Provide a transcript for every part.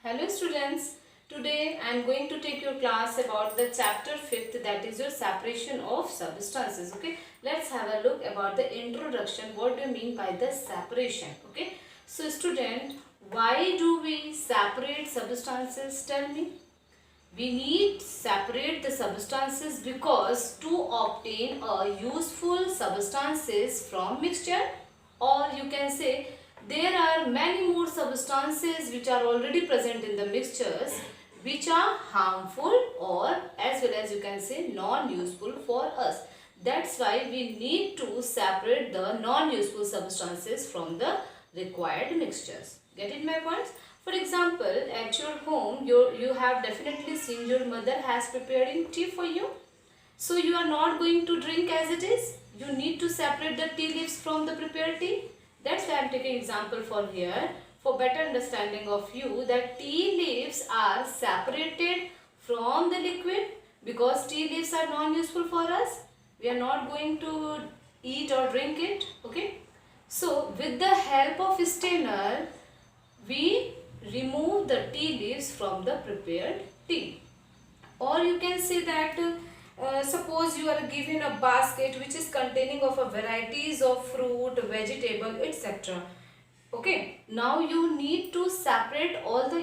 Hello students, today I am going to take your class about the chapter 5th, that is your separation of substances. Okay, let's have a look about the introduction. What do you mean by the separation? Okay, so student, why do we separate substances? Tell me. We need separate the substances because to obtain a useful substances from mixture, or you can say there are many more substances which are already present in the mixtures which are harmful or as well as you can say non-useful for us. That's why we need to separate the non-useful substances from the required mixtures. Get it my points? For example, at your home, you have definitely seen your mother has preparing tea for you. So you are not going to drink as it is. You need to separate the tea leaves from the prepared tea. That's why I am taking example for here for better understanding of you that tea leaves are separated from the liquid because tea leaves are non-useful for us. We are not going to eat or drink it. Okay. So with the help of strainer, we remove the tea leaves from the prepared tea. Or you can say that suppose you are given a basket which is containing of a varieties of fruit, vegetable, etc. Okay, now you need to separate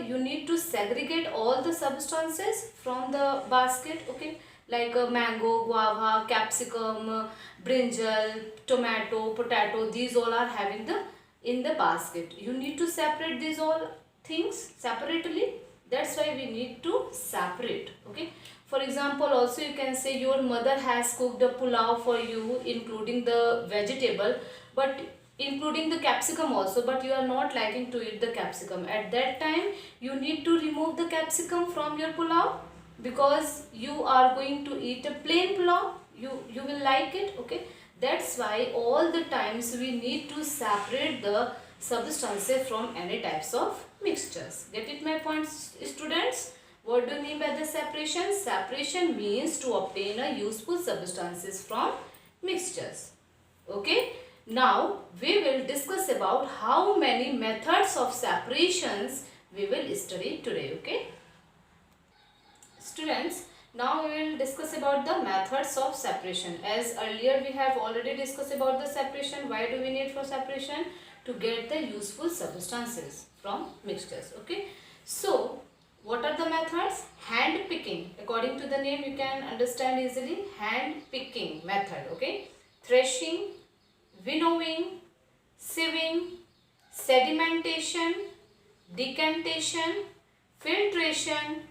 you need to segregate all the substances from the basket. Okay, like mango, guava, capsicum, brinjal, tomato, potato, these all are having the in the basket. You need to separate these all things separately. That's why we need to separate. Okay, for example, also you can say your mother has cooked a pulao for you including the vegetable, but including the capsicum also, but you are not liking to eat the capsicum. At that time you need to remove the capsicum from your pulao because you are going to eat a plain pulao. You will like it. Okay, that's why all the times we need to separate the substances from any types of mixtures. Get it my points, students? What do you mean by the separation? Separation means to obtain a useful substances from mixtures. Okay. Now we will discuss about how many methods of separations we will study today. Okay. Students, now we will discuss about the methods of separation. As earlier we have already discussed about the separation. Why do we need for separation? To get the useful substances from mixtures. Okay. So what are the methods? Hand picking. According to the name you can understand easily. Hand picking method. Okay. Threshing, winnowing, sieving, sedimentation, decantation, filtration,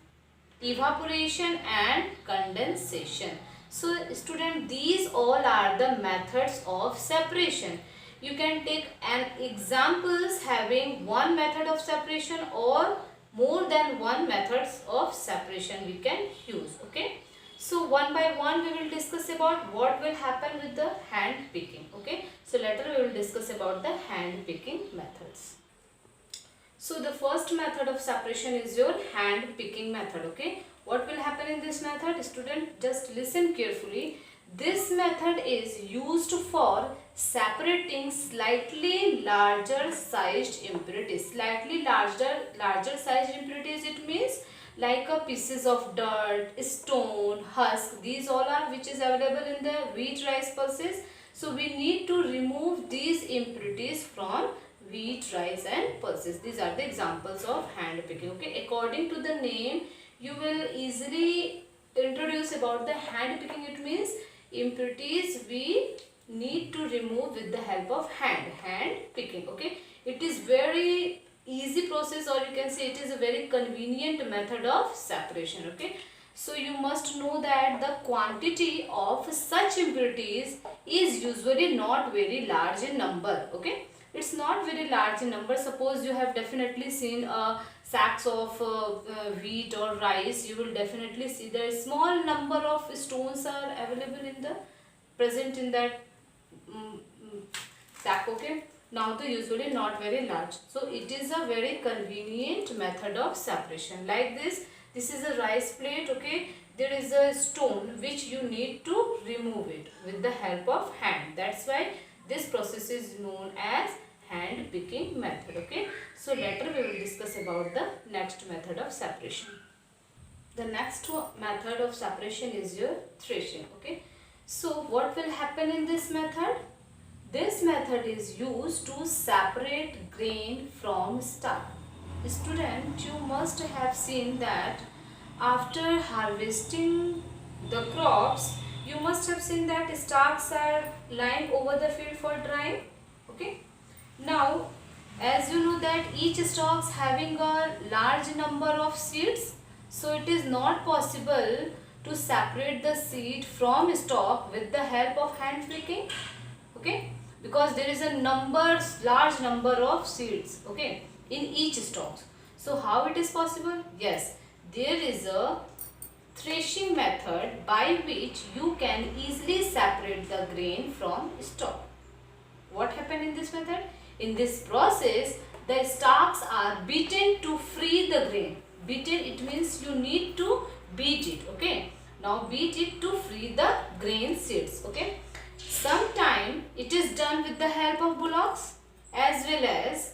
evaporation and condensation. So student, these all are the methods of separation. You can take an examples having one method of separation or more than one methods of separation we can use. Okay. So one by one we will discuss about what will happen with the hand picking. Okay. So later we will discuss about the hand picking methods. So the first method of separation is your hand picking method. Okay. What will happen in this method? Student, just listen carefully. This method is used for separating slightly larger sized impurities. Slightly larger sized impurities, it means like a pieces of dirt, stone, husk. These all are which is available in the wheat, rice pulses. So we need to remove these impurities from wheat, rice and pulses. These are the examples of hand picking. Okay, according to the name you will easily introduce about the hand picking. It means impurities we need to remove with the help of hand picking. Okay, it is very easy process, or you can say it is a very convenient method of separation. Okay, so you must know that the quantity of such impurities is usually not very large in number. Okay, it's not very large in number. Suppose you have definitely seen sacks of wheat or rice, you will definitely see there is small number of stones are available in the present in that sack. Okay, now they usually not very large, so it is a very convenient method of separation. Like this is a rice plate. Okay, there is a stone which you need to remove it with the help of hand. That's why this process is known as hand picking method. Okay, so later we will discuss about the next method of separation. The next method of separation is your threshing. Okay, so what will happen in this method? This method is used to separate grain from stalk. Student, you must have seen that after harvesting the crops, you must have seen that stalks are lying over the field for drying. Okay. Now, as you know that each stalk is having a large number of seeds, so it is not possible to separate the seed from stalk with the help of hand picking. Okay, because there is a large number of seeds, okay, in each stalk. So how it is possible? Yes, there is a threshing method by which you can easily separate the grain from stalk. What happened in this method? In this process, the stalks are beaten to free the grain. Beaten, it means you need to beat it. Okay, now beat it to free the grain seeds. Okay, sometimes it is done with the help of bullocks as well as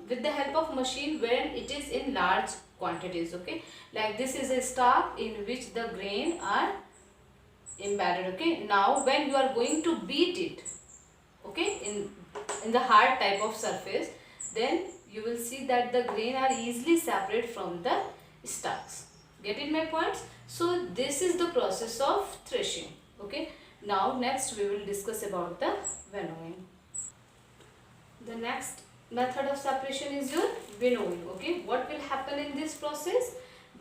with the help of machine when it is in large quantities. Okay, like this is a stalk in which the grain are embedded. Okay, now when you are going to beat it, okay, in the hard type of surface, then you will see that the grain are easily separate from the stalks. Getting my points? So this is the process of threshing. Okay, now next we will discuss about the winnowing. The next method of separation is your winnowing. Okay, what will happen in this process?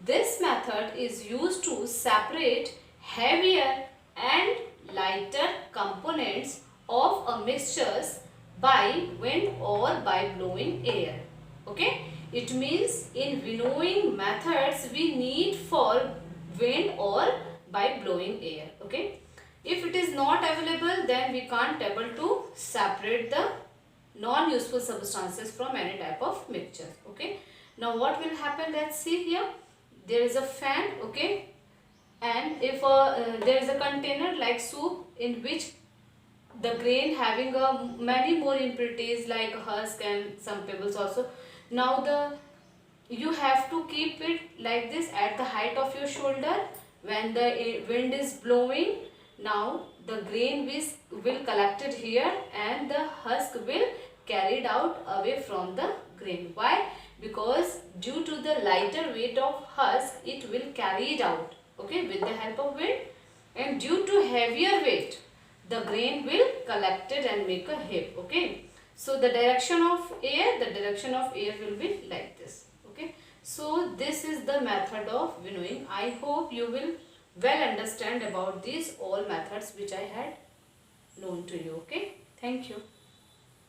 This method is used to separate heavier and lighter components of a mixtures by wind or by blowing air. Okay, it means in winnowing methods we need for wind or by blowing air. Okay, if it is not available, then we can't able to separate the non-useful substances from any type of mixture. Okay, now what will happen? Let's see here. There is a fan. Okay, and if there is a container like soup in which the grain having many more impurities like husk and some pebbles also. Now you have to keep it like this at the height of your shoulder. When the wind is blowing, now the grain will collected here and the husk will carried out away from the grain. Why? Because due to the lighter weight of husk, it will carry it out, okay, with the help of wind, and due to heavier weight, the grain will collected and make a heap. Okay, so the direction of air will be like this. Okay, so this is the method of winnowing. I hope you will well understand about these all methods which I had known to you. Okay, thank you.